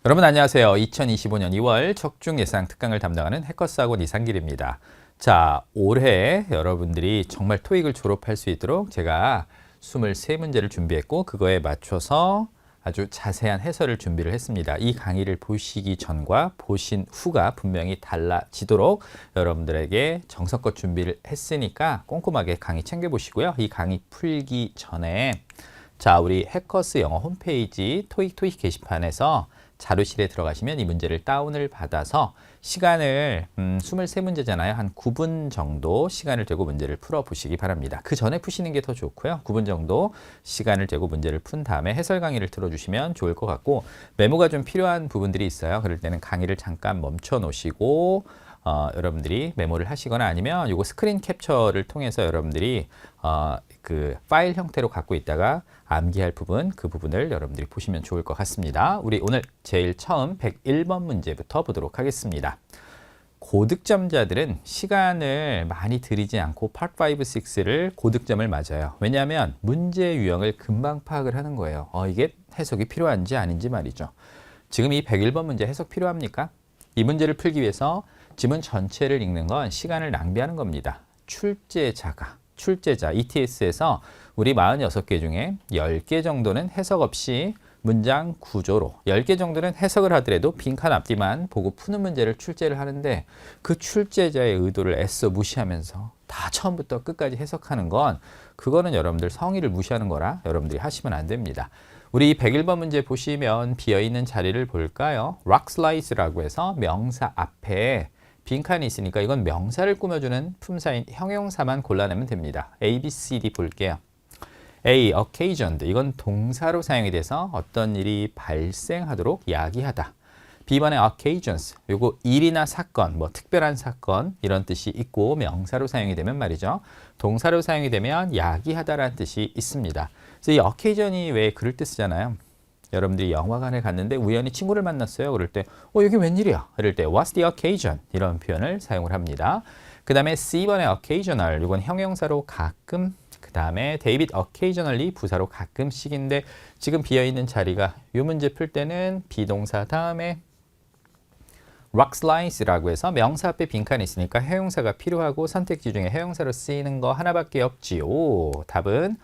여러분 안녕하세요. 2025년 2월 척중 예상 특강을 담당하는 해커스학원 이상길입니다. 자, 올해 여러분들이 정말 토익을 졸업할 수 있도록 제가 23문제를 준비했고 그거에 맞춰서 아주 자세한 해설을 준비를 했습니다. 이 강의를 보시기 전과 보신 후가 분명히 달라지도록 여러분들에게 정성껏 준비를 했으니까 꼼꼼하게 강의 챙겨보시고요. 이 강의 풀기 전에 자, 우리 해커스 영어 홈페이지 토익 게시판에서 자료실에 들어가시면 이 문제를 다운을 받아서 시간을 23문제잖아요. 한 9분 정도 시간을 재고 문제를 풀어보시기 바랍니다. 그 전에 푸시는 게 더 좋고요. 9분 정도 시간을 재고 문제를 푼 다음에 해설 강의를 들어주시면 좋을 것 같고 메모가 좀 필요한 부분들이 있어요. 그럴 때는 강의를 잠깐 멈춰 놓으시고 여러분들이 메모를 하시거나 아니면 요거 스크린 캡처를 통해서 여러분들이 그 파일 형태로 갖고 있다가 암기할 부분, 그 부분을 여러분들이 보시면 좋을 것 같습니다. 우리 오늘 제일 처음 101번 문제부터 보도록 하겠습니다. 고득점자들은 시간을 많이 들이지 않고 Part 5, 6를 고득점을 맞아요. 왜냐하면 문제 유형을 금방 파악을 하는 거예요. 이게 해석이 필요한지 아닌지 말이죠. 지금 이 101번 문제 해석 필요합니까? 이 문제를 풀기 위해서 지문 전체를 읽는 건 시간을 낭비하는 겁니다. 출제자 ETS에서 우리 46개 중에 10개 정도는 해석 없이 문장 구조로 10개 정도는 해석을 하더라도 빈칸 앞뒤만 보고 푸는 문제를 출제를 하는데 그 출제자의 의도를 애써 무시하면서 다 처음부터 끝까지 해석하는 건 그거는 여러분들 성의를 무시하는 거라 여러분들이 하시면 안 됩니다. 우리 101번 문제 보시면 비어있는 자리를 볼까요? rock slice라고 해서 명사 앞에 빈칸이 있으니까 이건 명사를 꾸며주는 품사인 형용사만 골라내면 됩니다. A, B, C, D 볼게요. A, occasioned. 이건 동사로 사용이 돼서 어떤 일이 발생하도록 야기하다. B번에 occasions. 요거 일이나 사건, 뭐 특별한 사건 이런 뜻이 있고 명사로 사용이 되면 말이죠. 동사로 사용이 되면 야기하다라는 뜻이 있습니다. 그래서 이 occasion이 왜 그럴 때 쓰잖아요. 여러분들이 영화관에 갔는데 우연히 친구를 만났어요. 그럴 때 여기 웬일이야? 이럴 때 What's the occasion? 이런 표현을 사용을 합니다. 그 다음에 C번에 occasional. 이건 형용사로 가끔. 그 다음에 David occasionally 부사로 가끔씩인데 지금 비어있는 자리가 이 문제 풀 때는 비동사 다음에 rock slice라고 해서 명사 앞에 빈칸이 있으니까 형용사가 필요하고 선택지 중에 형용사로 쓰이는 거 하나밖에 없지요. 답은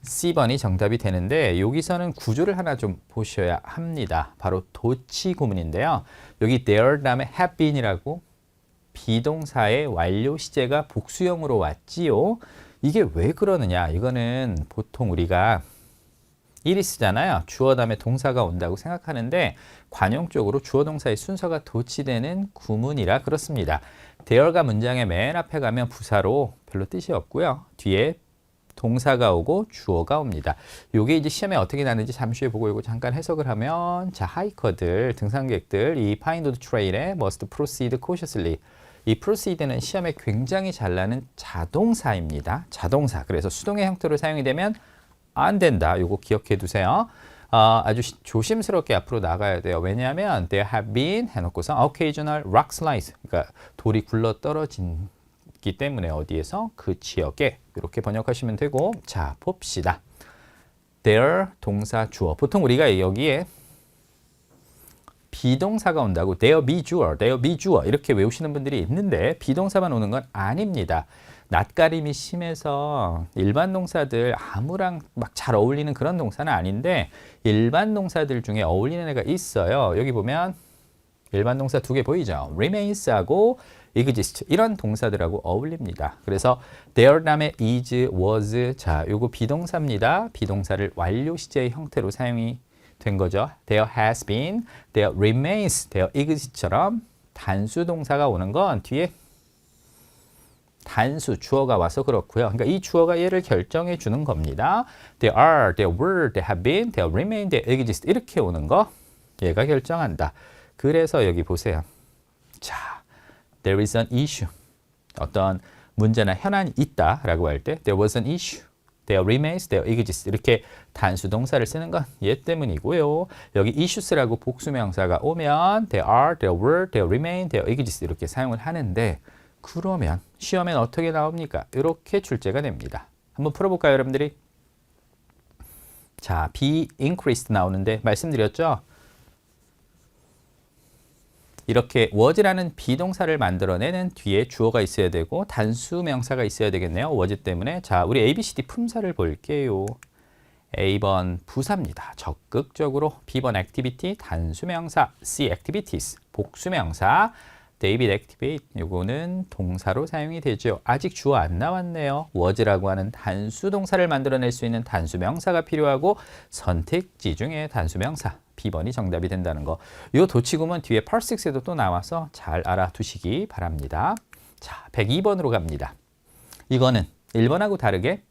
C번이 정답이 되는데 여기서는 구조를 하나 좀 보셔야 합니다. 바로 도치 구문인데요. 여기 there 다음에 have been이라고 비동사의 완료 시제가 복수형으로 왔지요. 이게 왜 그러느냐? 이거는 보통 우리가 일이 쓰잖아요. 주어 다음에 동사가 온다고 생각하는데 관용적으로 주어 동사의 순서가 도치되는 구문이라 그렇습니다. there가 문장의 맨 앞에 가면 부사로 별로 뜻이 없고요. 뒤에 동사가 오고 주어가 옵니다. 요게 이제 시험에 어떻게 나는지 잠시 후에 보고 이거 잠깐 해석을 하면 자, 하이커들, 등산객들 이 find the trail에 must proceed cautiously. 이 proceed는 시험에 굉장히 잘 나는 자동사입니다. 자동사. 그래서 수동의 형태로 사용이 되면 안 된다. 요거 기억해 두세요. 아주 조심스럽게 앞으로 나가야 돼요. 왜냐하면 there have been 해놓고서 occasional rock slides. 그러니까 돌이 굴러 떨어진 기 때문에 어디에서 그 지역에 이렇게 번역하시면 되고 자 봅시다. there 동사 주어 보통 우리가 여기에 비동사가 온다고 there be 주어 이렇게 외우시는 분들이 있는데 비동사만 오는 건 아닙니다. 낯가림이 심해서 일반 동사들 아무랑 막 잘 어울리는 그런 동사는 아닌데 일반 동사들 중에 어울리는 애가 있어요. 여기 보면 일반 동사 두 개 보이죠? remains하고 exist 이런 동사들하고 어울립니다. 그래서 there 다음에 is, was 자 요거 비동사입니다. 비동사를 완료 시제의 형태로 사용이 된 거죠. there has been, there remains, there exist처럼 단수 동사가 오는 건 뒤에 단수 주어가 와서 그렇고요. 그러니까 이 주어가 얘를 결정해 주는 겁니다. there are, there were, there have been, there remain, there exist 이렇게 오는 거 얘가 결정한다. 그래서 여기 보세요. 자, there is an issue. 어떤 문제나 현안이 있다라고 할 때 there was an issue. there remains, there exists. 이렇게 단수 동사를 쓰는 건 얘 때문이고요. 여기 issues라고 복수명사가 오면 there are, there were, there remain, there exist 이렇게 사용을 하는데 그러면 시험엔 어떻게 나옵니까? 이렇게 출제가 됩니다. 한번 풀어볼까요, 여러분들이? 자, be increased 나오는데 말씀드렸죠? 이렇게 was라는 비동사를 만들어내는 뒤에 주어가 있어야 되고 단수 명사가 있어야 되겠네요. was 때문에. 자, 우리 ABCD 품사를 볼게요. A번 부사입니다. 적극적으로. B번 activity 단수 명사. C activities 복수 명사. David activate 요거는 동사로 사용이 되죠. 아직 주어 안 나왔네요. was라고 하는 단수 동사를 만들어낼 수 있는 단수 명사가 필요하고 선택지 중에 단수 명사. B번이 정답이 된다는 거. 요 도치구문 뒤에 part 6에도 또 나와서 잘 알아두시기 바랍니다. 자, 102번으로 갑니다. 이거는 1번하고 다르게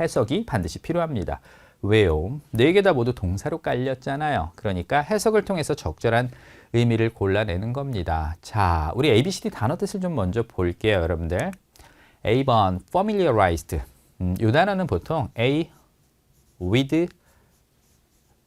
해석이 반드시 필요합니다. 왜요? 4개 다 모두 동사로 깔렸잖아요. 그러니까 해석을 통해서 적절한 의미를 골라내는 겁니다. 자, 우리 ABCD 단어 뜻을 좀 먼저 볼게요, 여러분들. A번 familiarized. 이 단어는 보통 A with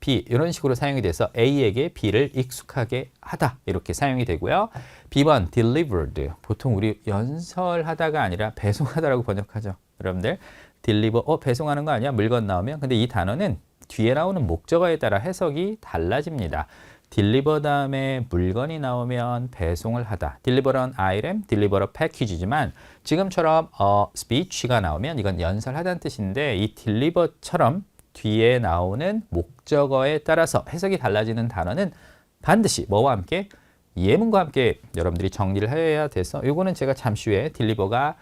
B 이런 식으로 사용이 돼서 A에게 B를 익숙하게 하다 이렇게 사용이 되고요. B번 delivered. 보통 우리 연설하다가 아니라 배송하다라고 번역하죠. 여러분들 deliver 배송하는 거 아니야? 물건 나오면. 근데 이 단어는 뒤에 나오는 목적어에 따라 해석이 달라집니다. deliver 다음에 물건이 나오면 배송을 하다. deliver an item, deliver a package지만 지금처럼 speech가 나오면 이건 연설하다는 뜻인데 이 deliver처럼 뒤에 나오는 목적어에 따라서 해석이 달라지는 단어는 반드시 뭐와 함께? 예문과 함께 여러분들이 정리를 해야 돼서 이거는 제가 잠시 후에 deliver가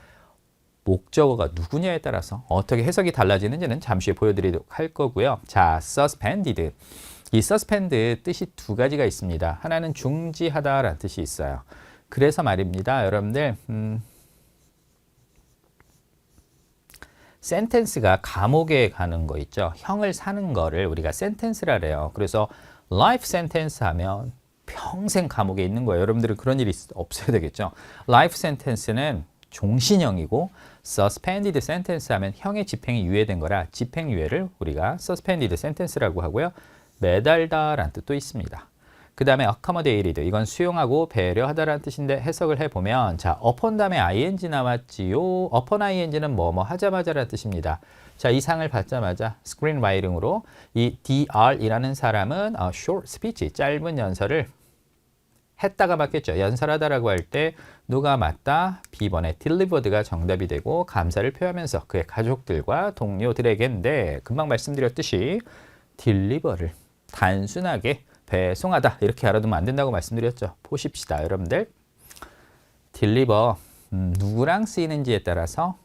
목적어가 누구냐에 따라서 어떻게 해석이 달라지는지는 잠시 후에 보여드리도록 할 거고요. 자, suspended. 이 suspend 뜻이 두 가지가 있습니다. 하나는 중지하다라는 뜻이 있어요. 그래서 말입니다. 여러분들 sentence가 감옥에 가는 거 있죠. 형을 사는 거를 우리가 sentence라 그래요. 그래서 life sentence 하면 평생 감옥에 있는 거예요. 여러분들은 그런 일이 없어야 되겠죠. life sentence는 종신형이고 suspended sentence 하면 형의 집행이 유예된 거라 집행유예를 우리가 suspended sentence라고 하고요. 매달다라는 뜻도 있습니다. 그 다음에 accommodated 이건 수용하고 배려하다라는 뜻인데 해석을 해보면 자 upon 다음에 ing 나왔지요. upon ing는 뭐뭐 하자마자라는 뜻입니다. 자, 이 상을 받자마자 스크린라이팅으로 이 dr이라는 사람은 short speech 짧은 연설을 했다가 맞겠죠. 연설하다라고 할 때 누가 맞다? B번에 delivered가 정답이 되고 감사를 표하면서 그의 가족들과 동료들에게인데 금방 말씀드렸듯이 deliver를 단순하게 배송하다 이렇게 알아두면 안 된다고 말씀드렸죠. 보십시다, 여러분들. deliver 누구랑 쓰이는지에 따라서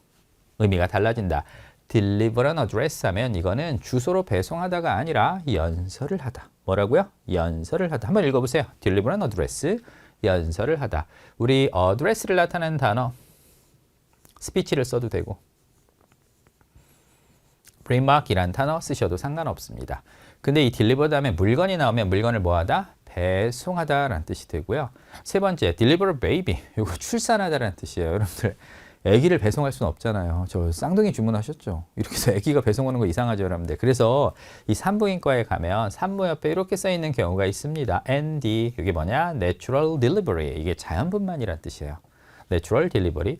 의미가 달라진다. deliver an address 하면 이거는 주소로 배송하다가 아니라 연설을 하다. 뭐라고요? 연설을 하다. 한번 읽어보세요. deliver an address, 연설을 하다. 우리 address를 나타내는 단어, 스피치를 써도 되고 remark이란 단어 쓰셔도 상관없습니다. 근데 이 deliver 다음에 물건이 나오면 물건을 뭐하다? 배송하다라는 뜻이 되고요. 세 번째, deliver baby. 이거 출산하다라는 뜻이에요. 여러분들 아기를 배송할 수는 없잖아요. 저 쌍둥이 주문하셨죠? 이렇게 해서 아기가 배송 오는 거 이상하죠, 여러분들. 그래서 이 산부인과에 가면 산모 옆에 이렇게 써 있는 경우가 있습니다. ND, 이게 뭐냐? Natural Delivery. 이게 자연분만이란 뜻이에요. Natural Delivery.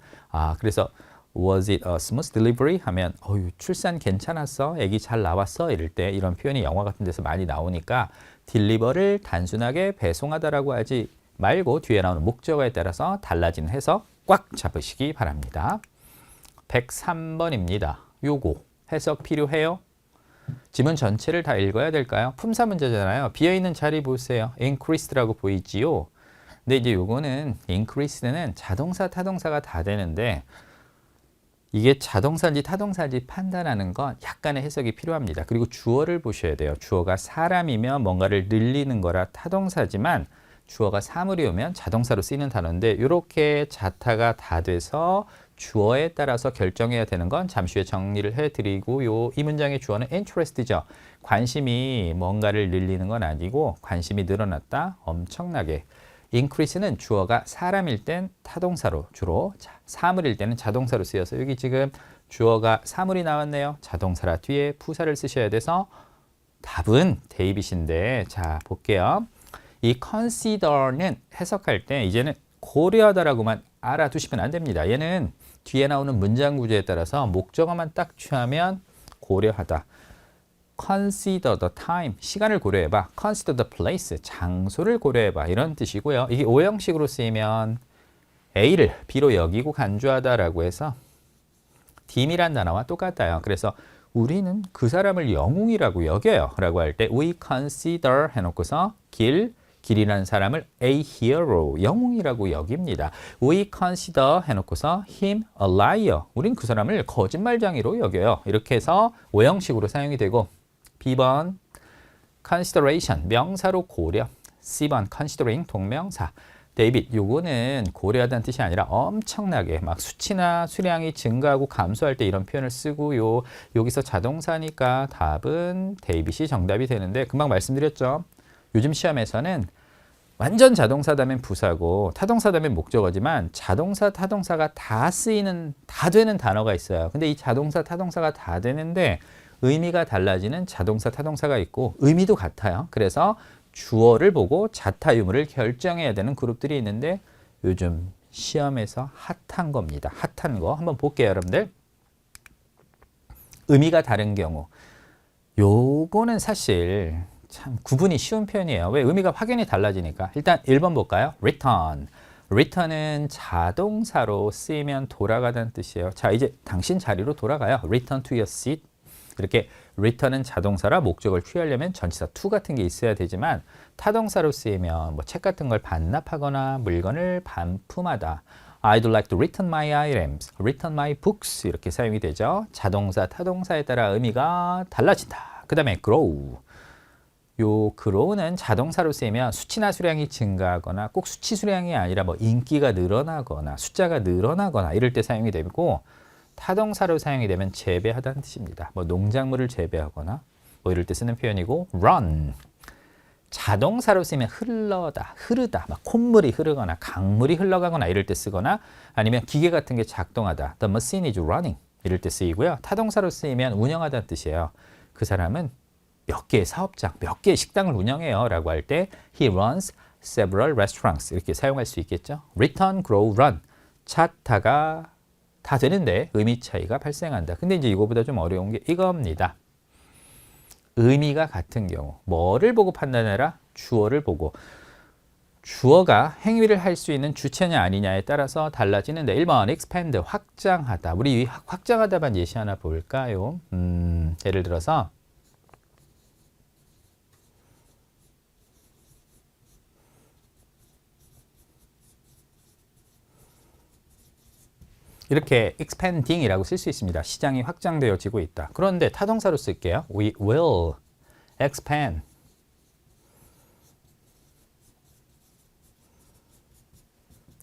그래서 Was it a smooth delivery? 하면 출산 괜찮았어? 아기 잘 나왔어? 이럴 때 이런 표현이 영화 같은 데서 많이 나오니까 deliver를 단순하게 배송하다라고 하지 말고 뒤에 나오는 목적어에 따라서 달라지는 해석 꽉 잡으시기 바랍니다. 103번입니다. 요거 해석 필요해요? 지문 전체를 다 읽어야 될까요? 품사 문제잖아요. 비어있는 자리 보세요. increased라고 보이지요? 근데 이제 요거는 increased는 자동사, 타동사가 다 되는데 이게 자동사인지 타동사인지 판단하는 건 약간의 해석이 필요합니다. 그리고 주어를 보셔야 돼요. 주어가 사람이면 뭔가를 늘리는 거라 타동사지만 주어가 사물이 오면 자동사로 쓰이는 단어인데 이렇게 자타가 다 돼서 주어에 따라서 결정해야 되는 건 잠시 후에 정리를 해드리고요. 이 문장의 주어는 interest죠. 관심이 뭔가를 늘리는 건 아니고 관심이 늘어났다. 엄청나게. increase는 주어가 사람일 땐 타동사로 주로 사물일 때는 자동사로 쓰여서 여기 지금 주어가 사물이 나왔네요. 자동사라 뒤에 부사를 쓰셔야 돼서 답은 데이빗인데 자 볼게요. 이 consider는 해석할 때 이제는 고려하다라고만 알아두시면 안 됩니다. 얘는 뒤에 나오는 문장 구조에 따라서 목적어만 딱 취하면 고려하다. consider the time, 시간을 고려해봐. consider the place, 장소를 고려해봐. 이런 뜻이고요. 이게 오형식으로 쓰이면 A를 B로 여기고 간주하다라고 해서 딤이란 단어와 똑같아요. 그래서 우리는 그 사람을 영웅이라고 여겨요 라고 할 때 we consider 해놓고서 길이라는 사람을 a hero, 영웅이라고 여깁니다. We consider 해놓고서 him a liar, 우린 그 사람을 거짓말쟁이로 여겨요. 이렇게 해서 오형식으로 사용이 되고, B번 consideration, 명사로 고려. C번 considering, 동명사. 데이빗, 요거는 고려하다는 뜻이 아니라 엄청나게 막 수치나 수량이 증가하고 감소할 때 이런 표현을 쓰고요. 여기서 자동사니까 답은 데이빗이 정답이 되는데, 금방 말씀드렸죠. 요즘 시험에서는 완전 자동사다면 부사고 타동사다면 목적어지만 자동사, 타동사가 다 쓰이는, 다 되는 단어가 있어요. 근데 이 자동사, 타동사가 다 되는데 의미가 달라지는 자동사, 타동사가 있고 의미도 같아요. 그래서 주어를 보고 자타 유무를 결정해야 되는 그룹들이 있는데 요즘 시험에서 핫한 겁니다. 핫한 거 한번 볼게요, 여러분들. 의미가 다른 경우. 요거는 사실 참 구분이 쉬운 표현이에요. 왜? 의미가 확연히 달라지니까. 일단 1번 볼까요? return. return은 자동사로 쓰이면 돌아가다는 뜻이에요. 자, 이제 당신 자리로 돌아가요. return to your seat. 이렇게 return은 자동사라 목적을 취하려면 전치사 to 같은 게 있어야 되지만 타동사로 쓰이면 뭐 책 같은 걸 반납하거나 물건을 반품하다. I'd like to return my items, return my books 이렇게 사용이 되죠. 자동사, 타동사에 따라 의미가 달라진다. 그 다음에 grow. 요 grow는 자동사로 쓰이면 수치나 수량이 증가하거나 꼭 수치 수량이 아니라 뭐 인기가 늘어나거나 숫자가 늘어나거나 이럴 때 사용이 되고, 타동사로 사용이 되면 재배하다는 뜻입니다. 뭐 농작물을 재배하거나 뭐 이럴 때 쓰는 표현이고, run. 자동사로 쓰면 흐르다, 막 콧물이 흐르거나 강물이 흘러가거나 이럴 때 쓰거나 아니면 기계 같은 게 작동하다. The machine is running. 이럴 때 쓰이고요. 타동사로 쓰이면 운영하다는 뜻이에요. 그 사람은 몇 개의 사업장, 몇 개의 식당을 운영해요 라고 할 때 he runs several restaurants 이렇게 사용할 수 있겠죠. return, grow, run. 차타가 다 되는데 의미 차이가 발생한다. 근데 이제 이거보다 좀 어려운 게 이겁니다. 의미가 같은 경우 뭐를 보고 판단해라? 주어를 보고. 주어가 행위를 할 수 있는 주체냐 아니냐에 따라서 달라지는데 1번 expand, 확장하다. 우리 확장하다만 예시 하나 볼까요? 예를 들어서 이렇게 expanding이라고 쓸 수 있습니다. 시장이 확장되어지고 있다. 그런데 타동사로 쓸게요. We will expand.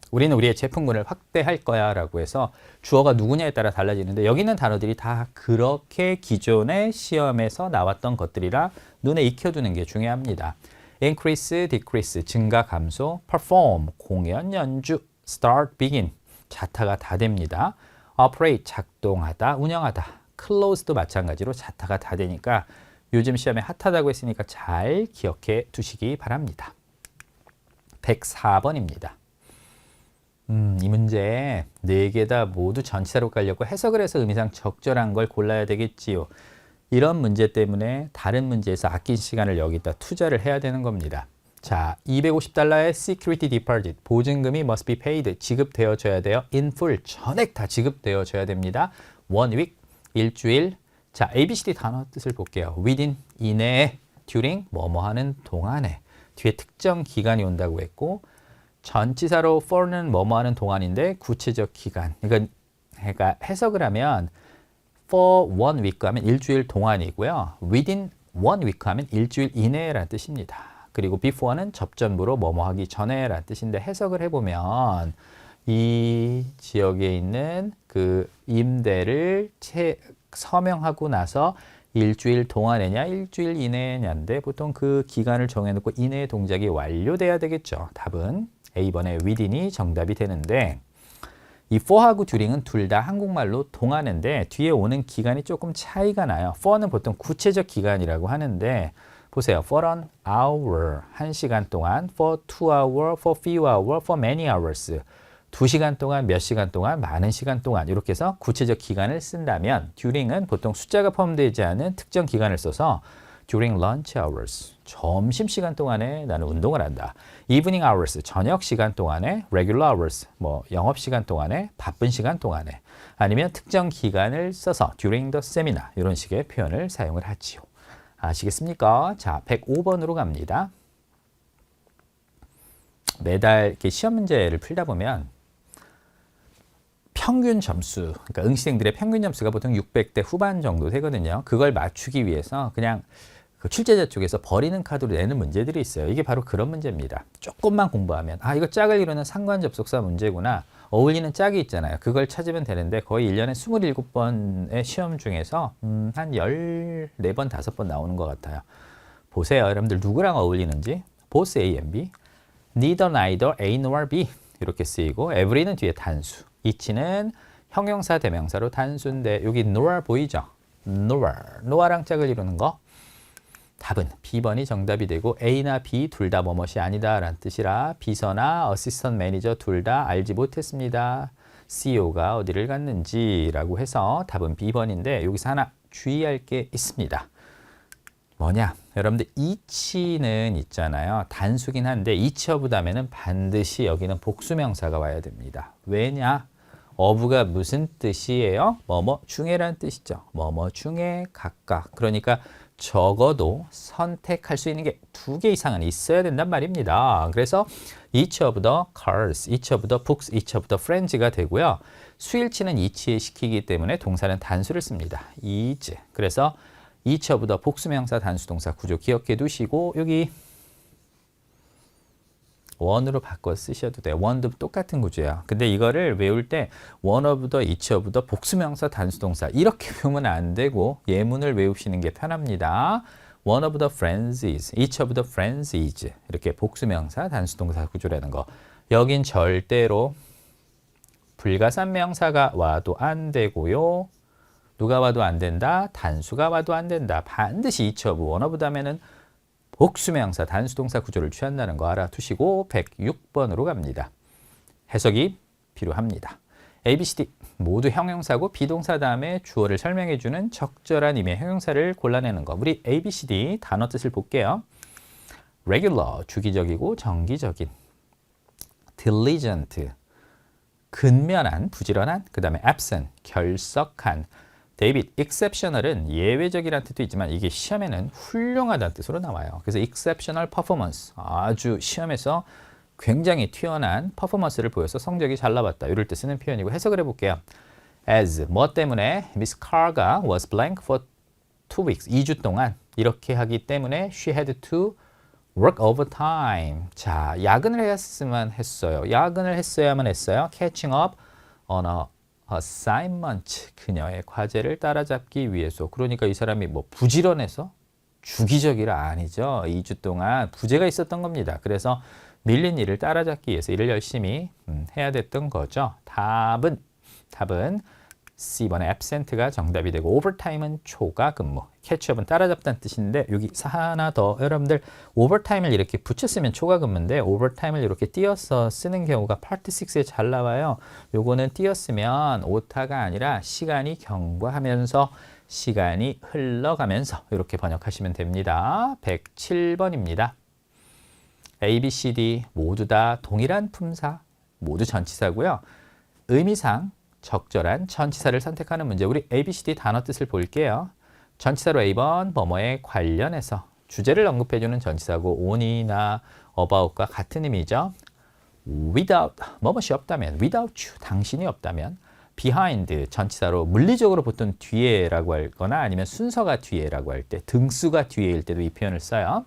우리는 우리의 제품군을 확대할 거야 라고 해서 주어가 누구냐에 따라 달라지는데 여기 있는 단어들이 다 그렇게 기존의 시험에서 나왔던 것들이라 눈에 익혀두는 게 중요합니다. increase, decrease, 증가, 감소, perform, 공연, 연주, start, begin. 자타가 다 됩니다. operate, 작동하다, 운영하다. close도 마찬가지로 자타가 다 되니까 요즘 시험에 핫하다고 했으니까 잘 기억해 두시기 바랍니다. 104번입니다. 이 문제 4개 다 모두 전치사로 깔려고 해석을 해서 의미상 적절한 걸 골라야 되겠지요. 이런 문제 때문에 다른 문제에서 아낀 시간을 여기다 투자를 해야 되는 겁니다. 자, $250의 security deposit, 보증금이 must be paid, 지급되어져야 돼요. in full, 전액 다 지급되어져야 됩니다. 1 week, 일주일. 자, ABCD 단어 뜻을 볼게요. within, 이내에, during, 뭐뭐 하는 동안에. 뒤에 특정 기간이 온다고 했고, 전치사로 for는 뭐뭐 하는 동안인데 구체적 기간. 그러니까 해석을 하면 for 1 week 하면 일주일 동안이고요. within 1 week 하면 일주일 이내라는 뜻입니다. 그리고 before는 접전부로 뭐뭐 하기 전에라는 뜻인데 해석을 해보면 이 지역에 있는 그 임대를 서명하고 나서 일주일 동안에냐 일주일 이내냐인데 보통 그 기간을 정해놓고 이내의 동작이 완료돼야 되겠죠. 답은 A번의 within이 정답이 되는데 이 for하고 during은 둘 다 한국말로 동안인데 뒤에 오는 기간이 조금 차이가 나요. for는 보통 구체적 기간이라고 하는데 보세요. for an hour, 1시간 동안, for 2 hour, for few hour, for many hours. 2시간 동안, 몇 시간 동안, 많은 시간 동안 이렇게 해서 구체적 기간을 쓴다면 during은 보통 숫자가 포함되지 않은 특정 기간을 써서 during lunch hours, 점심시간 동안에 나는 운동을 한다. evening hours, 저녁 시간 동안에 regular hours, 뭐 영업시간 동안에 바쁜 시간 동안에 아니면 특정 기간을 써서 during the seminar 이런 식의 표현을 사용을 하지요. 아시겠습니까? 자, 105번으로 갑니다. 매달 이렇게 시험 문제를 풀다 보면 평균 점수, 그러니까 응시생들의 평균 점수가 보통 600대 후반 정도 되거든요. 그걸 맞추기 위해서 그냥 그 출제자 쪽에서 버리는 카드로 내는 문제들이 있어요. 이게 바로 그런 문제입니다. 조금만 공부하면 아 이거 짝을 이루는 상관접속사 문제구나. 어울리는 짝이 있잖아요. 그걸 찾으면 되는데 거의 1년에 27번의 시험 중에서 한 14번, 5번 나오는 것 같아요. 보세요. 여러분들 누구랑 어울리는지. both A and B, neither, neither, A nor B 이렇게 쓰이고 every는 뒤에 단수, each는 형용사, 대명사로 단수인데 여기 nor 보이죠? noa랑 짝을 이루는 거. 답은 B번이 정답이 되고 A나 B 둘 다 뭐뭇이 아니다 라는 뜻이라 비서나 어시스턴트 매니저 둘 다 알지 못했습니다. CEO가 어디를 갔는지 라고 해서 답은 B번인데 여기서 하나 주의할 게 있습니다. 뭐냐? 여러분들 each는 있잖아요. 단수긴 한데 each of 다음에는 반드시 여기는 복수명사가 와야 됩니다. 왜냐? of가 무슨 뜻이에요? 뭐뭐 중에라는 뜻이죠. 뭐뭐 중에 각각. 그러니까 적어도 선택할 수 있는 게 2개 이상은 있어야 된단 말입니다. 그래서 each of the cars, each of the books, each of the friends가 되고요. 수일치는 each에 시키기 때문에 동사는 단수를 씁니다. is. 그래서 each of the 복수명사 단수동사 구조 기억해 두시고 여기 원으로 바꿔 쓰셔도 돼요. 원도 똑같은 구조예요. 근데 이거를 외울 때 one of the, each of the 복수명사 단수동사 이렇게 외우면 안 되고 예문을 외우시는 게 편합니다. One of the friends is, each of the friends is 이렇게 복수명사 단수동사 구조라는 거. 여긴 절대로 불가산명사가 와도 안 되고요. 누가 와도 안 된다. 단수가 와도 안 된다. 반드시 each of, one of 다음에는 복수명사 단수동사 구조를 취한다는 거 알아두시고 106번으로 갑니다. 해석이 필요합니다. A, B, C, D 모두 형용사고 비동사 다음에 주어를 설명해주는 적절한 의미의 형용사를 골라내는 거. 우리 A, B, C, D 단어 뜻을 볼게요. regular, 주기적이고 정기적인. diligent, 근면한, 부지런한. 그 다음에 absent, 결석한. 데이빗, exceptional은 예외적이라는 뜻도 있지만 이게 시험에는 훌륭하다는 뜻으로 나와요. 그래서 exceptional performance, 아주 시험에서 굉장히 뛰어난 퍼포먼스를 보여서 성적이 잘 나왔다. 이럴 때 쓰는 표현이고 해석을 해볼게요. As, 뭐 때문에 Miss Carr가 was blank for 2 weeks, 2주 동안 이렇게 하기 때문에 she had to work overtime. 자, 야근을 했으면 했어요. 야근을 했어야만 했어요. Catching up on a assignment, 그녀의 과제를 따라잡기 위해서. 그러니까 이 사람이 뭐 부지런해서 주기적이라 아니죠. 2주 동안 부재가 있었던 겁니다. 그래서 밀린 일을 따라잡기 위해서 일을 열심히 해야 됐던 거죠. 답은 C번에 absent가 정답이 되고 overtime은 초과 근무, catchup은 따라잡다는 뜻인데 여기 하나 더 여러분들 overtime을 이렇게 붙였으면 초과 근무인데 overtime을 이렇게 띄어서 쓰는 경우가 파트 6에 잘 나와요. 요거는 띄었으면 오타가 아니라 시간이 경과하면서 시간이 흘러가면서 이렇게 번역하시면 됩니다. 107번입니다. A, B, C, D 모두 다 동일한 품사, 모두 전치사고요. 의미상 적절한 전치사를 선택하는 문제. 우리 A, B, C, D 단어 뜻을 볼게요. 전치사로 A번 뭐뭐에 관련해서 주제를 언급해주는 전치사고 on이나 about과 같은 의미죠. without, 뭐뭇이 없다면, without you, 당신이 없다면. behind, 전치사로 물리적으로 보통 뒤에라고 할거나 아니면 순서가 뒤에라고 할 때, 등수가 뒤에일 때도 이 표현을 써요.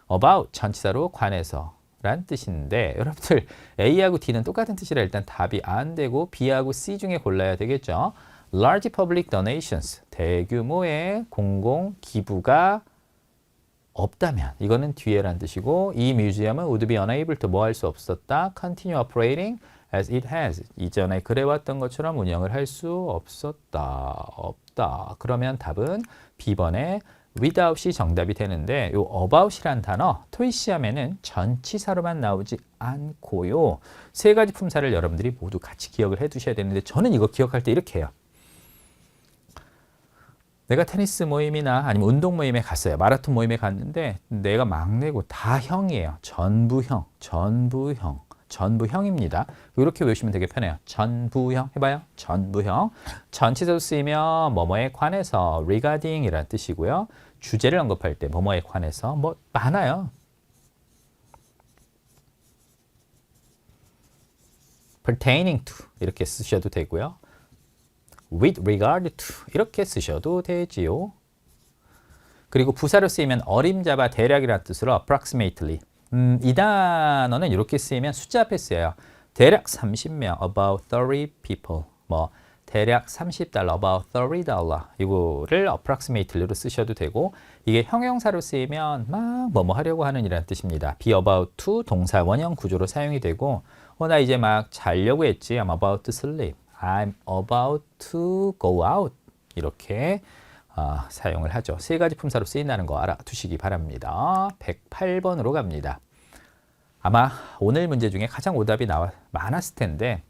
about, 전치사로 관해서 란 뜻인데 여러분들 A하고 D는 똑같은 뜻이라 일단 답이 안 되고 B하고 C 중에 골라야 되겠죠. Large public donations, 대규모의 공공 기부가 없다면 이거는 뒤에란 뜻이고 이 뮤지엄은 would be unable to 뭐 할 수 없었다. Continue operating as it has, 이전에 그래왔던 것처럼 운영을 할 수 없었다. 없다. 그러면 답은 B번에 without이 정답이 되는데 요 about이란 단어 토익 시험에는 전치사로만 나오지 않고요. 세 가지 품사를 여러분들이 모두 같이 기억을 해 두셔야 되는데 저는 이거 기억할 때 이렇게 해요. 내가 테니스 모임이나 아니면 운동 모임에 갔어요. 마라톤 모임에 갔는데 내가 막내고 다 형이에요. 전부형입니다. 이렇게 외우시면 되게 편해요. 전부형 해봐요. 전부형. 전치사로 쓰이면 뭐뭐에 관해서 regarding이라는 뜻이고요. 주제를 언급할 때 뭐뭐에 관해서 뭐 많아요. pertaining to 이렇게 쓰셔도 되고요. with regard to 이렇게 쓰셔도 되지요. 그리고 부사로 쓰이면 어림잡아 대략이라는 뜻으로 approximately. 이 단어는 이렇게 쓰이면 숫자 앞에 쓰여요. 대략 30명, about 30 people. 뭐 대략 $30, about $30. 이거를 approximately로 쓰셔도 되고 이게 형용사로 쓰이면 막 뭐뭐 하려고 하는 이라는 뜻입니다. be about to 동사 원형 구조로 사용이 되고 나 이제 막 자려고 했지. I'm about to sleep. I'm about to go out. 이렇게 사용을 하죠. 세 가지 품사로 쓰인다는 거 알아두시기 바랍니다. 108번으로 갑니다. 아마 오늘 문제 중에 가장 오답이 많았을 텐데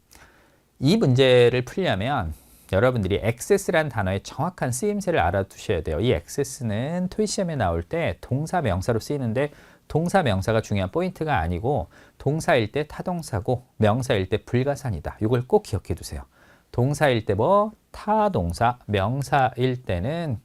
이 문제를 풀려면 여러분들이 access라는 단어의 정확한 쓰임새를 알아두셔야 돼요. 이 access는 토익 시험에 나올 때 동사 명사로 쓰이는데 동사 명사가 중요한 포인트가 아니고 동사일 때 타동사고 명사일 때 불가산이다. 이걸 꼭 기억해 두세요. 동사일 때 뭐 타동사, 명사일 때는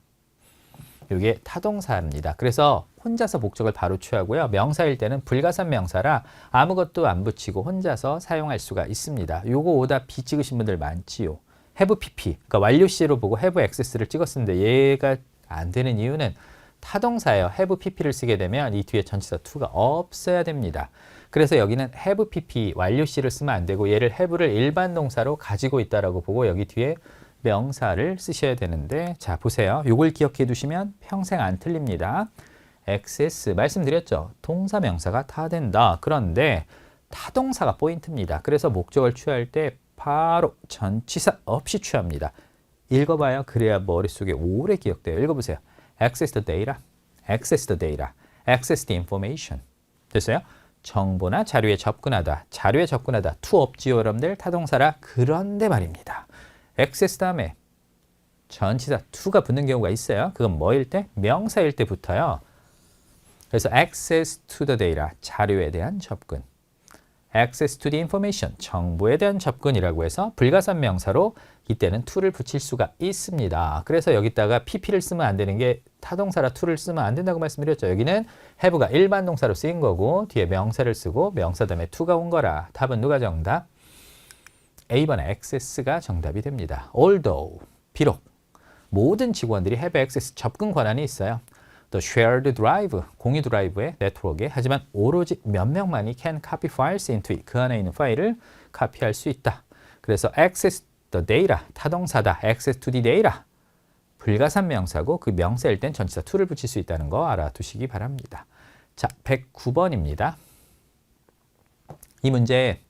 이게 타동사입니다. 그래서 혼자서 목적을 바로 취하고요. 명사일 때는 불가산 명사라 아무것도 안 붙이고 혼자서 사용할 수가 있습니다. 요거 오답 B 찍으신 분들 많지요. have pp, 그러니까 완료시로 보고 have access를 찍었는데 얘가 안 되는 이유는 타동사예요. have pp를 쓰게 되면 이 뒤에 전치사 to가 없어야 됩니다. 그래서 여기는 have pp 완료시를 쓰면 안 되고 얘를 have를 일반 동사로 가지고 있다라고 보고 여기 뒤에 명사를 쓰셔야 되는데 자 보세요. 이걸 기억해 두시면 평생 안 틀립니다. access 말씀드렸죠. 동사 명사가 다 된다. 그런데 타동사가 포인트입니다. 그래서 목적을 취할 때 바로 전치사 없이 취합니다. 읽어봐요. 그래야 머릿속에 오래 기억돼요. 읽어보세요. access the data, access the data, access the information. 됐어요? 정보나 자료에 접근하다, 자료에 접근하다. to 없지요, 여러분들. 타동사라. 그런데 말입니다. access 다음에 전치사 to가 붙는 경우가 있어요. 그건 뭐일 때? 명사일 때 붙어요. 그래서 access to the data, 자료에 대한 접근. access to the information, 정보에 대한 접근이라고 해서 불가산 명사로 이때는 to를 붙일 수가 있습니다. 그래서 여기다가 pp를 쓰면 안 되는 게 타동사라 to를 쓰면 안 된다고 말씀드렸죠. 여기는 have가 일반 동사로 쓰인 거고 뒤에 명사를 쓰고 명사 다음에 to가 온 거라. 답은 누가 정답? A번에 access가 정답이 됩니다. although, 비록 모든 직원들이 have access, 접근 권한이 있어요. The shared drive, 공유 드라이브의 네트워크에 하지만 오로지 몇 명만이 can copy files into it, 그 안에 있는 파일을 카피할 수 있다. 그래서 access the data, 타동사다. access to the data, 불가산 명사고 그 명사일 땐 전치사 to를 붙일 수 있다는 거 알아두시기 바랍니다. 자, 109번입니다. 이 문제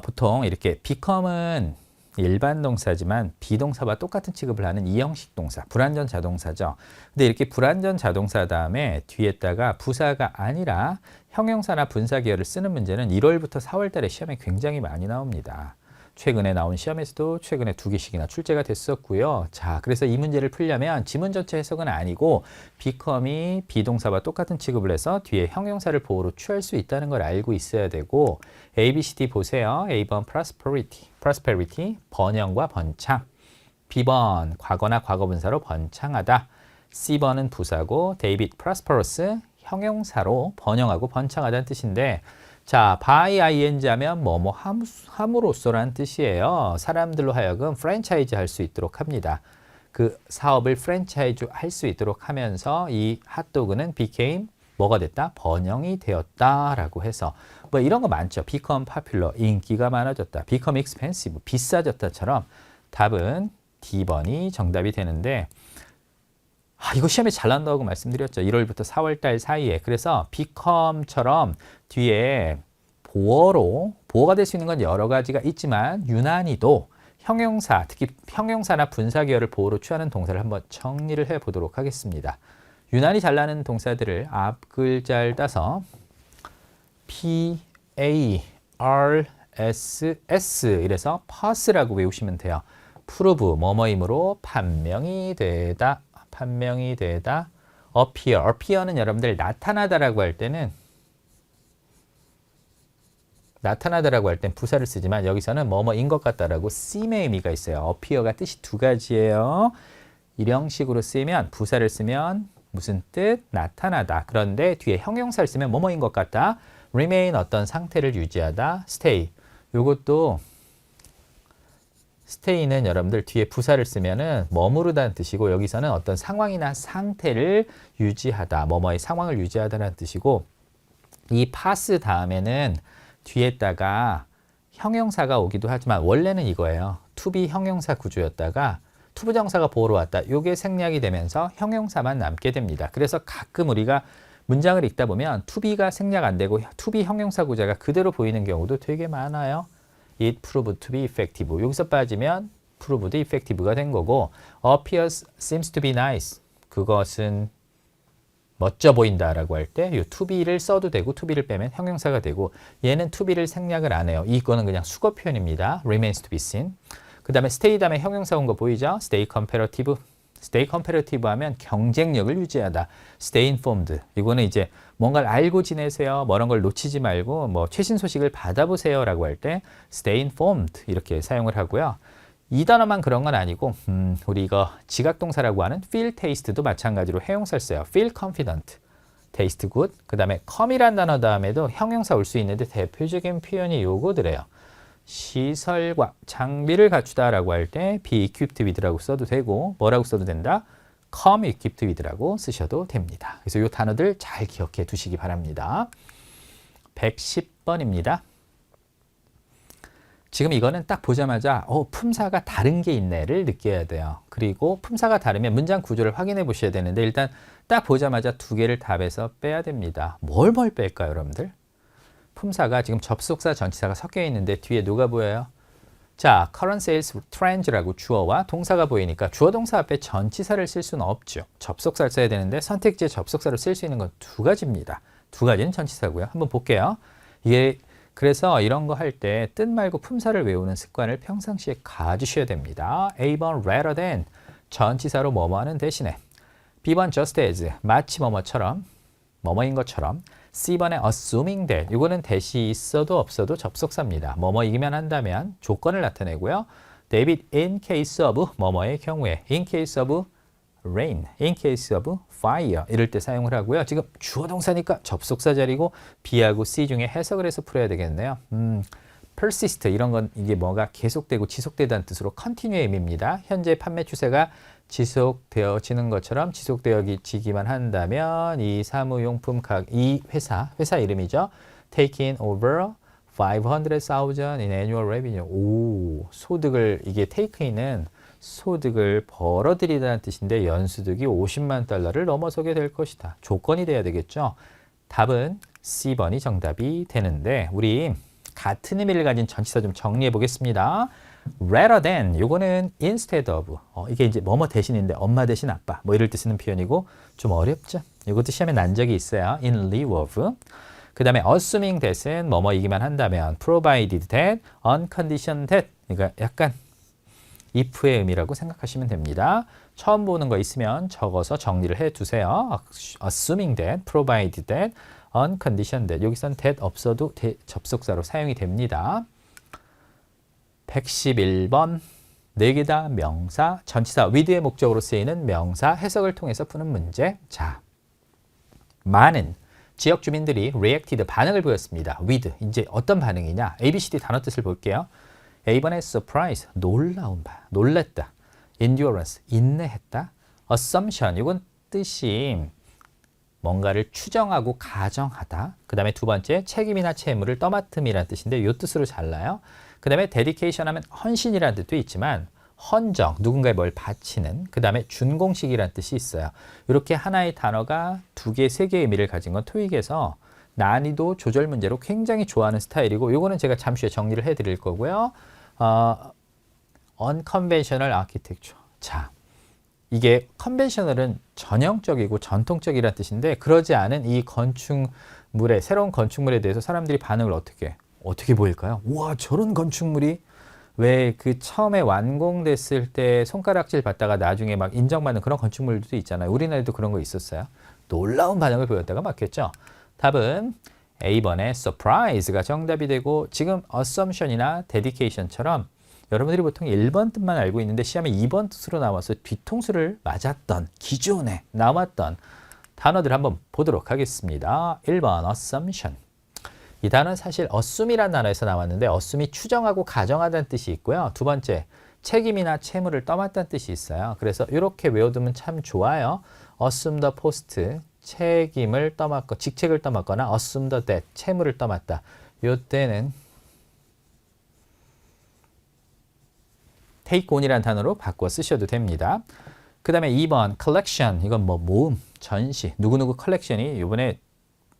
보통 이렇게 become은 일반 동사지만 비동사와 똑같은 취급을 하는 이형식 동사, 불완전 자동사죠. 근데 이렇게 불완전 자동사 다음에 뒤에다가 부사가 아니라 형용사나 분사 계열을 쓰는 문제는 1월부터 4월 달에 시험에 굉장히 많이 나옵니다. 최근에 나온 시험에서도 최근에 2개씩이나 출제가 됐었고요. 자, 그래서 이 문제를 풀려면 지문 전체 해석은 아니고 become이 비동사와 똑같은 취급을 해서 뒤에 형용사를 보호로 취할 수 있다는 걸 알고 있어야 되고 A, B, C, D 보세요. A번 prosperity, 번영과 번창. B번 과거나 과거분사로 번창하다. C번은 부사고 David prosperous 형용사로 번영하고 번창하다는 뜻인데 자, by ing 하면 뭐뭐 함으로써라는 뜻이에요. 사람들로 하여금 프랜차이즈 할 수 있도록 합니다. 그 사업을 프랜차이즈 할 수 있도록 하면서 이 핫도그는 became 뭐가 됐다? 번영이 되었다라고 해서 뭐 이런 거 많죠. become popular, 인기가 많아졌다. become expensive, 비싸졌다처럼 답은 D번이 정답이 되는데 이거 시험에 잘 나온다고 말씀드렸죠. 1월부터 4월 달 사이에. 그래서 become처럼 뒤에 보어가 될 수 있는 건 여러 가지가 있지만 유난히도 형용사, 특히 형용사나 분사 계열을 보어로 취하는 동사를 한번 정리를 해 보도록 하겠습니다. 유난히 잘 나는 동사들을 앞 글자를 따서 P, A, R, S, S 이래서 pass라고 외우시면 돼요. prove, 뭐뭐이므로 판명이 되다, 판명이 되다. appear, appear는 여러분들 나타나다라고 할 때는 나타나다라고 할 땐 부사를 쓰지만 여기서는 뭐뭐인 것 같다라고 seem의 의미가 있어요. appear가 뜻이 두 가지예요. 이런 식으로 쓰이면 부사를 쓰면 무슨 뜻? 나타나다. 그런데 뒤에 형용사를 쓰면 뭐뭐인 것 같다. remain 어떤 상태를 유지하다. stay. 요것도 stay는 여러분들 뒤에 부사를 쓰면은 머무르다는 뜻이고 여기서는 어떤 상황이나 상태를 유지하다. 뭐뭐의 상황을 유지하다라는 뜻이고 이 pass 다음에는 뒤에다가 형용사가 오기도 하지만 원래는 이거예요. to be 형용사 구조였다가 to 부정사가 보호로 왔다. 이게 생략이 되면서 형용사만 남게 됩니다. 그래서 가끔 우리가 문장을 읽다 보면 to be가 생략 안 되고 to be 형용사 구조가 그대로 보이는 경우도 되게 많아요. It proved to be effective. 여기서 빠지면 proved effective가 된 거고 appears seems to be nice. 그것은 멋져 보인다라고 할 때 이 to be를 써도 되고 to be를 빼면 형용사가 되고 얘는 to be를 생략을 안 해요. 이거는 그냥 수거 표현입니다. remains to be seen. 그 다음에 stay 다음에 형용사 온 거 보이죠? stay comparative. stay comparative 하면 경쟁력을 유지하다. stay informed. 이거는 이제 뭔가를 알고 지내세요. 뭐 이런 걸 놓치지 말고 뭐 최신 소식을 받아보세요 라고 할 때 stay informed 이렇게 사용을 하고요. 이 단어만 그런 건 아니고 우리 이거 지각동사라고 하는 feel taste도 마찬가지로 해용사를 써요. feel confident, taste good. 그 다음에 come이란 단어 다음에도 형용사 올 수 있는데 대표적인 표현이 요거들이에요. 시설과 장비를 갖추다라고 할 때 be equipped with라고 써도 되고 뭐라고 써도 된다? come equipped with라고 쓰셔도 됩니다. 그래서 이 단어들 잘 기억해 두시기 바랍니다. 110번입니다. 지금 이거는 딱 보자마자 품사가 다른 게 있네를 느껴야 돼요. 그리고 품사가 다르면 문장 구조를 확인해 보셔야 되는데 일단 딱 보자마자 두 개를 답에서 빼야 됩니다. 뭘 뺄까요, 여러분들? 품사가 지금 접속사, 전치사가 섞여 있는데 뒤에 누가 보여요? 자, current sales trends라고 주어와 동사가 보이니까 주어 동사 앞에 전치사를 쓸 수는 없죠. 접속사를 써야 되는데 선택지에 접속사를 쓸 수 있는 건 두 가지입니다. 두 가지는 전치사고요. 한번 볼게요. 이게 그래서 이런 거 할 때 뜻 말고 품사를 외우는 습관을 평상시에 가지셔야 됩니다. A번 rather than 전치사로 뭐뭐하는 대신에 B번 just as 마치 뭐뭐처럼 뭐뭐인 것처럼 C번에 assuming that 이거는 대시 있어도 없어도 접속사입니다. 뭐뭐이기만 한다면 조건을 나타내고요. David in case of 뭐뭐의 경우에 in case of rain, in case of fire 이럴 때 사용을 하고요. 지금 주어 동사니까 접속사 자리고 B하고 C 중에 해석을 해서 풀어야 되겠네요. persist 이런 건 이게 뭐가 계속되고 지속되다는 뜻으로 continue의 의미입니다. 현재 판매 추세가 지속되어지는 것처럼 지속되어지기만 한다면 이 사무용품 이 회사 이름이죠. taking over 500,000 in annual revenue. 오, 소득을 이게 take인은 소득을 벌어들이다는 뜻인데 연소득이 50만 달러를 넘어서게 될 것이다. 조건이 돼야 되겠죠. 답은 C번이 정답이 되는데 우리 같은 의미를 가진 전치사 좀 정리해 보겠습니다. rather than 요거는 instead of 이게 이제 뭐뭐 대신인데 엄마 대신 아빠 뭐 이럴 때 쓰는 표현이고 좀 어렵죠. 이것도 시험에 난 적이 있어요. in lieu of. 그 다음에 assuming that은 뭐뭐이기만 한다면 provided that, on condition that. 그러니까 약간 if의 의미라고 생각하시면 됩니다. 처음 보는 거 있으면 적어서 정리를 해 두세요. assuming that, provided that, on condition that. 여기선 that 없어도 접속사로 사용이 됩니다. 111번 4개 다 명사, 전치사, with의 목적으로 쓰이는 명사 해석을 통해서 푸는 문제. 자, 많은 지역 주민들이 reacted, 반응을 보였습니다. with, 이제 어떤 반응이냐? ABCD 단어 뜻을 볼게요. A번에 surprise, 놀라운 바, 놀랬다. endurance, 인내했다. assumption, 이건 뜻이 뭔가를 추정하고 가정하다. 그 다음에 두 번째, 책임이나 채무를 떠맡음이라는 뜻인데 이 뜻으로 잘라요. 그 다음에 dedication 하면 헌신이라는 뜻도 있지만 헌정, 누군가에 뭘 바치는. 그 다음에 준공식이라는 뜻이 있어요. 이렇게 하나의 단어가 두 개, 세 개의 의미를 가진 건 토익에서 난이도 조절 문제로 굉장히 좋아하는 스타일이고 이거는 제가 잠시 후에 정리를 해드릴 거고요. unconventional architecture. 자, 이게 컨벤셔널은 전형적이고 전통적이라는 뜻인데 그러지 않은 이 건축물에 새로운 건축물에 대해서 사람들이 반응을 어떻게 보일까요? 우와 저런 건축물이 왜 그 처음에 완공됐을 때 손가락질 받다가 나중에 막 인정받는 그런 건축물도 있잖아요. 우리나라에도 그런 거 있었어요. 놀라운 반응을 보였다가 맞겠죠. 답은 A번의 surprise가 정답이 되고 지금 assumption이나 dedication처럼 여러분들이 보통 1번 뜻만 알고 있는데 시험에 2번 뜻으로 나와서 뒤통수를 맞았던 기존에 나왔던 단어들 한번 보도록 하겠습니다. 1번 assumption. 이 단어는 사실 assume이라는 단어에서 나왔는데 assume이 추정하고 가정하다는 뜻이 있고요. 두 번째, 책임이나 채무를 떠맡다는 뜻이 있어요. 그래서 이렇게 외워두면 참 좋아요. assume the post, 책임을 떠맡고 직책을 떠맡거나 assume the debt, 채무를 떠맡다. 이때는 take on이라는 단어로 바꿔 쓰셔도 됩니다. 그 다음에 2번 collection, 이건 뭐 모음, 전시, 누구누구 컬렉션이 이번에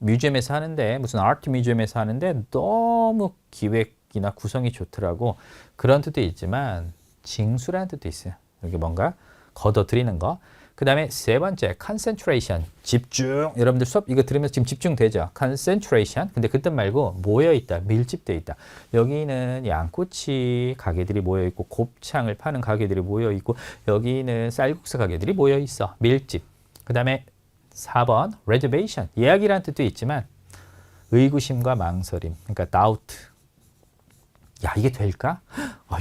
뮤지엄에서 하는데 무슨 아트 뮤지엄에서 하는데 너무 기획이나 구성이 좋더라고. 그런 뜻도 있지만 징수라는 뜻도 있어요. 이게 뭔가 걷어들이는 거. 그 다음에 세 번째 concentration, 집중. 여러분들 수업 이거 들으면서 지금 집중되죠? concentration. 근데 그 뜻 말고 모여있다, 밀집되어 있다. 여기는 양꼬치 가게들이 모여있고 곱창을 파는 가게들이 모여있고 여기는 쌀국수 가게들이 모여있어. 밀집. 그 다음에 4번 reservation, 예약이라는 뜻도 있지만 의구심과 망설임, 그러니까 doubt. 야 이게 될까?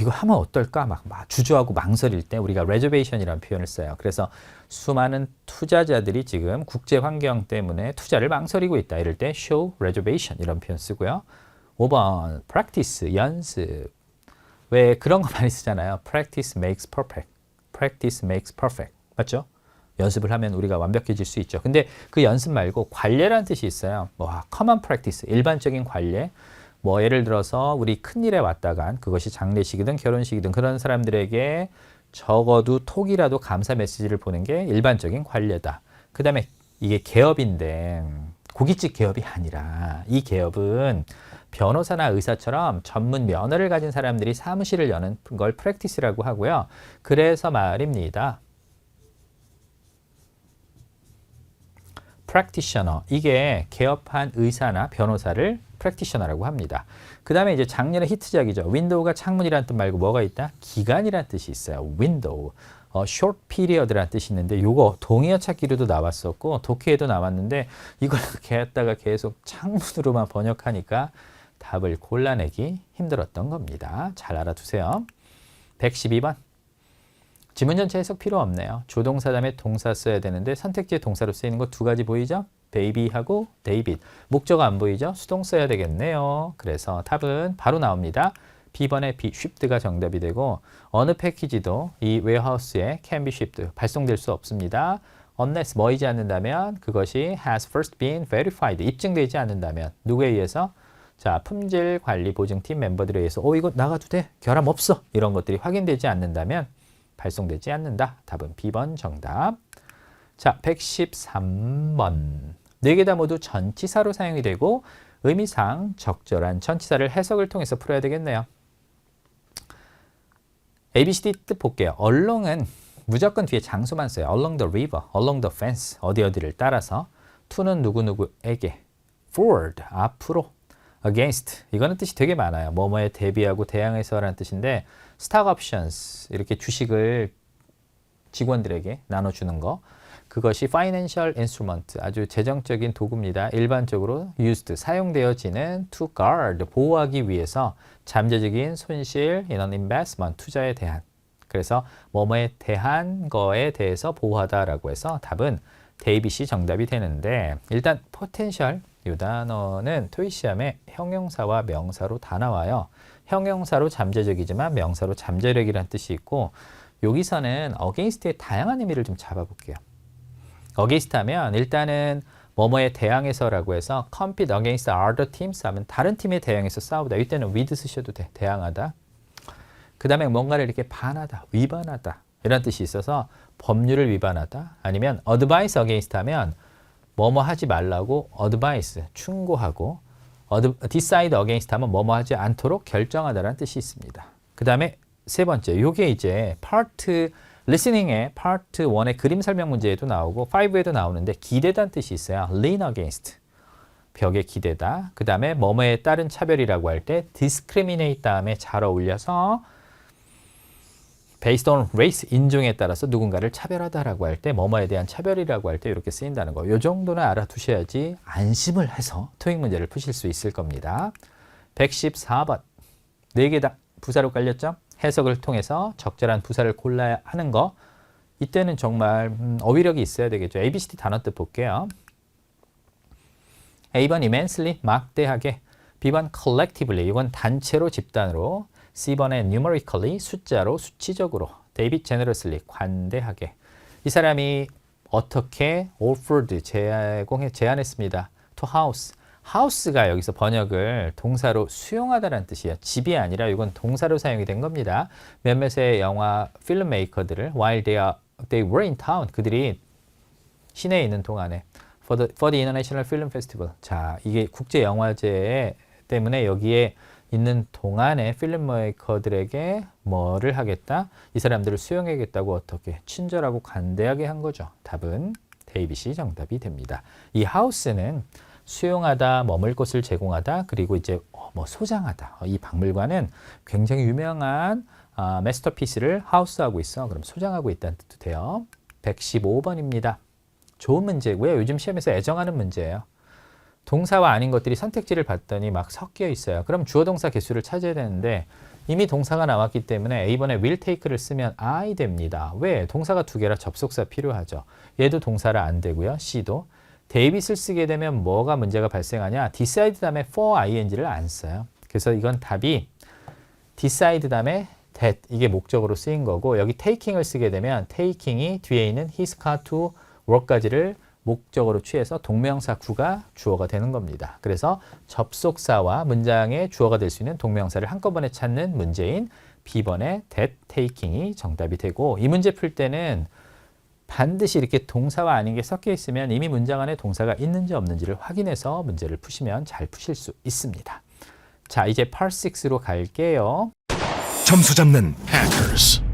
이거 하면 어떨까? 막 주저하고 망설일 때 우리가 reservation이라는 표현을 써요. 그래서 수많은 투자자들이 지금 국제 환경 때문에 투자를 망설이고 있다. 이럴 때 show reservation 이런 표현 쓰고요. 5번 practice, 연습. 왜 그런 거 많이 쓰잖아요. practice makes perfect. practice makes perfect. 맞죠? 연습을 하면 우리가 완벽해질 수 있죠. 근데 그 연습 말고 관례라는 뜻이 있어요. 뭐 common practice, 일반적인 관례. 뭐 예를 들어서 우리 큰일에 왔다간 그것이 장례식이든 결혼식이든 그런 사람들에게 적어도 톡이라도 감사 메시지를 보는 게 일반적인 관례다. 그 다음에 이게 개업인데 고깃집 개업이 아니라 이 개업은 변호사나 의사처럼 전문 면허를 가진 사람들이 사무실을 여는 걸 프랙티스라고 하고요. 그래서 말입니다. practitioner, 이게 개업한 의사나 변호사를 practitioner라고 합니다. 그 다음에 이제 작년에 히트작이죠. 윈도우가 창문이라는 뜻 말고 뭐가 있다? 기간이라는 뜻이 있어요. 윈도우. short period라는 뜻이 있는데 요거 동의어 찾기로도 나왔었고 독해에도 나왔는데 이걸 갖다가 계속 창문으로만 번역하니까 답을 골라내기 힘들었던 겁니다. 잘 알아두세요. 112번. 지문 전체 해석 필요 없네요. 조동사 다음에 동사 써야 되는데 선택지에 동사로 쓰이는 거 두 가지 보이죠? 베이비하고 데이빗. 목적어 안 보이죠? 수동 써야 되겠네요. 그래서 답은 바로 나옵니다. B번의 B, shipped가 정답이 되고 어느 패키지도 이 웨어하우스에 can be shipped, 발송될 수 없습니다. unless 뭐이지 않는다면 그것이 has first been verified, 입증되지 않는다면 누구에 의해서? 자, 품질 관리 보증팀 멤버들에 의해서 이거 나가도 돼? 결함 없어. 이런 것들이 확인되지 않는다면 발송되지 않는다. 답은 B번 정답. 자, 113번. 네 개 다 모두 전치사로 사용이 되고 의미상 적절한 전치사를 해석을 통해서 풀어야 되겠네요. ABCD 뜻 볼게요. along은 무조건 뒤에 장소만 써요. along the river, along the fence, 어디를 따라서. to는 누구누구에게. forward, 앞으로. against, 이거는 뜻이 되게 많아요. 뭐뭐에 대비하고 대항해서라는 뜻인데 stock options, 이렇게 주식을 직원들에게 나눠주는 거. 그것이 financial instrument, 아주 재정적인 도구입니다. 일반적으로 used, 사용되어지는 to guard, 보호하기 위해서 잠재적인 손실, in an investment, 투자에 대한. 그래서 뭐뭐에 대한 거에 대해서 보호하다라고 해서 답은 데이빗이 정답이 되는데 일단 potential, 이 단어는 토익 시험에 형용사와 명사로 다 나와요. 형용사로 잠재적이지만 명사로 잠재력이라는 뜻이 있고 여기서는 against의 다양한 의미를 좀 잡아볼게요. against 하면 일단은 뭐뭐에 대항해서라고 해서 compete against other teams 하면 다른 팀에 대항해서 싸우다. 이때는 with 쓰셔도 돼. 대항하다. 그 다음에 뭔가를 이렇게 반하다, 위반하다 이런 뜻이 있어서 법률을 위반하다. 아니면 advise against 하면 뭐뭐 하지 말라고 advise, 충고하고 decide against 하면 뭐뭐 하지 않도록 결정하다라는 뜻이 있습니다. 그 다음에 세 번째, 요게 이제 part listening의 part 1의 그림 설명 문제에도 나오고 5에도 나오는데 기대다는 뜻이 있어요. lean against. 벽에 기대다. 그 다음에 뭐뭐에 따른 차별이라고 할 때 discriminate 다음에 잘 어울려서 based on race, 인종에 따라서 누군가를 차별하다라고 할 때 뭐뭐에 대한 차별이라고 할 때 이렇게 쓰인다는 거. 이 정도는 알아두셔야지 안심을 해서 토익 문제를 푸실 수 있을 겁니다. 114번. 4개 다 부사로 깔렸죠? 해석을 통해서 적절한 부사를 골라야 하는 거. 이때는 정말 어휘력이 있어야 되겠죠. ABCD 단어 뜻 볼게요. A번 immensely, 막대하게. B번 collectively, 이건 단체로 집단으로. C번에 numerically, 숫자로 수치적으로. David generously, 관대하게. 이 사람이 어떻게 offered, 제안했습니다. To house. house가 여기서 번역을 동사로 수용하다라는 뜻이에요. 집이 아니라 이건 동사로 사용이 된 겁니다. 몇몇의 영화 필름메이커들을 while they were in town, 그들이 시내에 있는 동안에 for the International Film Festival. 자, 이게 국제 영화제 때문에 여기에 있는 동안에 필름메이커들에게 뭐를 하겠다? 이 사람들을 수용하겠다고 어떻게 친절하고 관대하게 한 거죠. 답은 데이빗이 정답이 됩니다. 이 하우스는 수용하다, 머물 곳을 제공하다, 그리고 이제 소장하다. 이 박물관은 굉장히 유명한 마스터피스를 하우스하고 있어. 그럼 소장하고 있다는 뜻도 돼요. 115번입니다. 좋은 문제고요. 요즘 시험에서 애정하는 문제예요. 동사와 아닌 것들이 선택지를 봤더니 막 섞여 있어요. 그럼 주어 동사 개수를 찾아야 되는데 이미 동사가 나왔기 때문에 A번에 will take를 쓰면 I 됩니다. 왜? 동사가 2개라 접속사 필요하죠. 얘도 동사라 안 되고요. C도. 데이빗을 쓰게 되면 뭐가 문제가 발생하냐? decide 다음에 for ing를 안 써요. 그래서 이건 답이 decide 다음에 that, 이게 목적으로 쓰인 거고, 여기 taking을 쓰게 되면 taking이 뒤에 있는 his car to work까지를 목적으로 취해서 동명사 구가 주어가 되는 겁니다. 그래서 접속사와 문장의 주어가 될 수 있는 동명사를 한꺼번에 찾는 문제인 B번의 that taking이 정답이 되고, 이 문제 풀 때는 반드시 이렇게 동사와 아닌 게 섞여 있으면 이미 문장 안에 동사가 있는지 없는지를 확인해서 문제를 푸시면 잘 푸실 수 있습니다. 자, 이제 Part 6로 갈게요. 점수 잡는 Hackers.